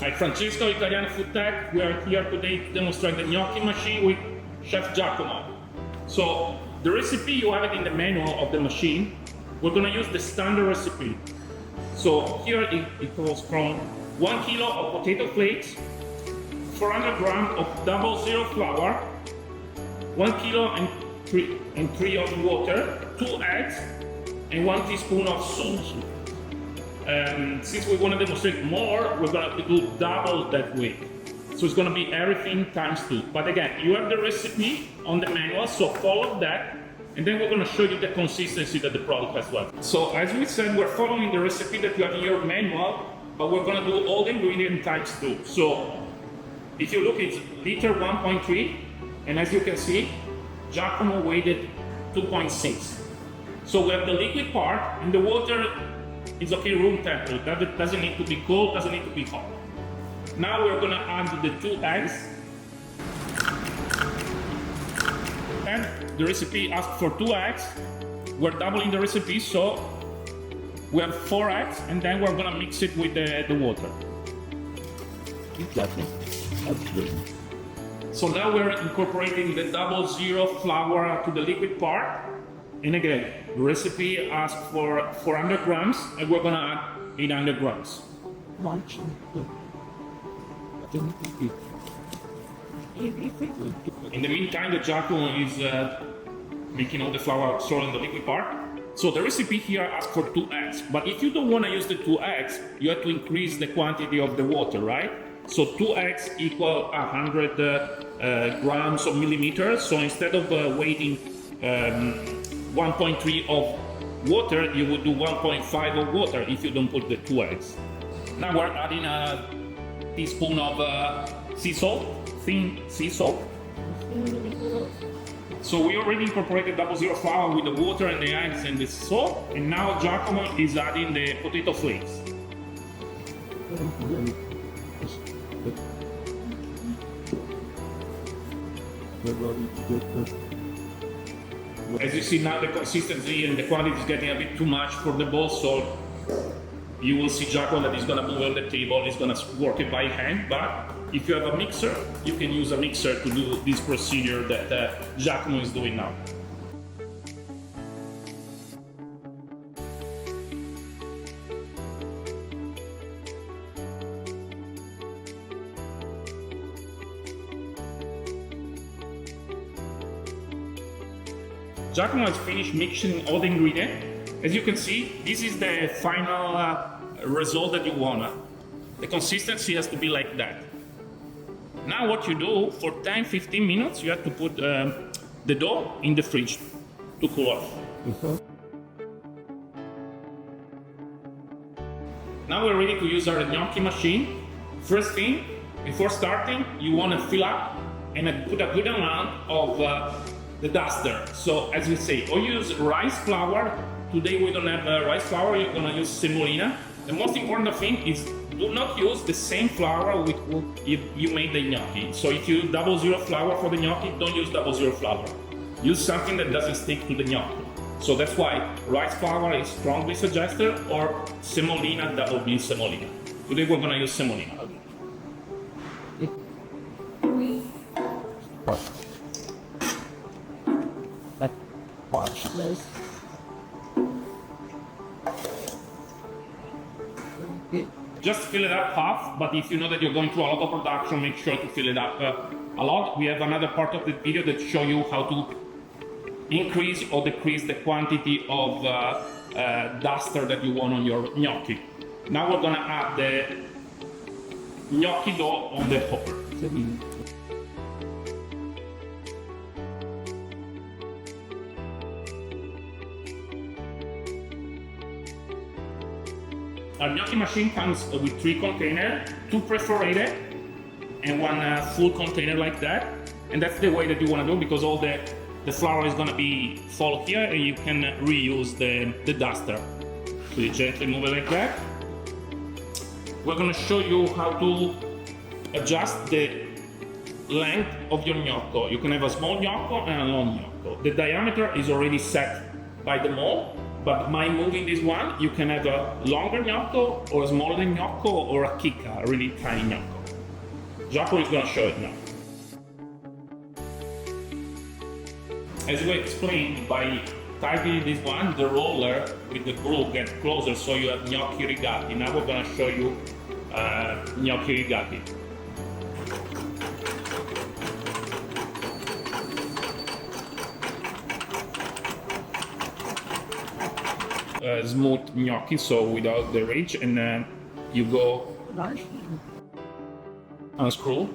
Hi Francesco, Italiana FoodTech. We are here today to demonstrate the gnocchi machine with Chef Giacomo. So the recipe, you have it in the manual of the machine. We're going to use the standard recipe. So here it goes from 1 kilo of potato flakes, 400 grams of 00 flour, 1 kilo and 3 of water, 2 eggs, and 1 teaspoon of salt. Since we want to demonstrate more, we're going to do double that weight. So it's going to be everything times 2. But again, you have the recipe on the manual, so follow that. And then we're going to show you the consistency that the product has well. So as we said, we're following the recipe that you have in your manual, but we're going to do all the ingredients times 2. So if you look, it's liter 1.3, and as you can see, Giacomo weighed 2.6. So we have the liquid part, and the water is okay room temperature. That doesn't need to be cold, doesn't need to be hot. Now we're going to add the 2 eggs. And the recipe asks for 2 eggs. We're doubling the recipe, so we have 4 eggs, and then we're going to mix it with the water. So now we're incorporating the 00 flour to the liquid part. And again, the recipe asks for 400 grams, and we're going to add 800 grams. In the meantime, the Giacomo is making all the flour absorb in the liquid part. So the recipe here asks for 2 eggs, but if you don't want to use the 2 eggs, you have to increase the quantity of the water, right? So 2 eggs equal 100 grams of millimeters. So instead of weighing 1.3 of water, you would do 1.5 of water if you don't put the 2 eggs. Now we're adding a teaspoon of sea salt, thin sea salt. So we already incorporated 00 flour with the water and the eggs and the salt, and now Giacomo is adding the potato flakes. As you see now, the consistency and the quantity is getting a bit too much for the bowl, so you will see Giacomo that is going to move on the table, he's going to work it by hand, but if you have a mixer, you can use a mixer to do this procedure that Giacomo is doing now. Giacomo has finished mixing all the ingredients. As you can see, this is the final result that you want. The consistency has to be like that. Now what you do, for 10-15 minutes, you have to put the dough in the fridge to cool off. Now we're ready to use our gnocchi machine. First thing, before starting, you want to fill up and put a good amount of the duster. So as we say, or use rice flour. Today we don't have rice flour, you're going to use semolina. The most important thing is do not use the same flour with which you made the gnocchi. So if you use 00 flour for the gnocchi, don't use 00 flour. Use something that doesn't stick to the gnocchi. So that's why rice flour is strongly suggested, or semolina, that will be semolina. Today we're going to use semolina. Just fill it up half, but if you know that you're going through a lot of production, make sure to fill it up a lot. We have another part of the video that shows you how to increase or decrease the quantity of duster that you want on your gnocchi. Now we're going to add the gnocchi dough on the hopper. Our gnocchi machine comes with 3 containers, 2 perforated and 1 full container like that. And that's the way that you want to do, because all the flour is going to be fall here, and you can reuse the duster. So you gently move it like that. We're going to show you how to adjust the length of your gnocco. You can have a small gnocco and a long gnocco. The diameter is already set by the mold, But by moving this one, you can have a longer gnocco or a smaller gnocco or a chicca, a really tiny gnocco. Jacopo is going to show it now. As we explained, by targeting this one, the roller with the glue gets closer, so you have gnocchi rigati. Now we're going to show you gnocchi rigati. Smooth gnocchi, so without the ridge, and then you go unscrew.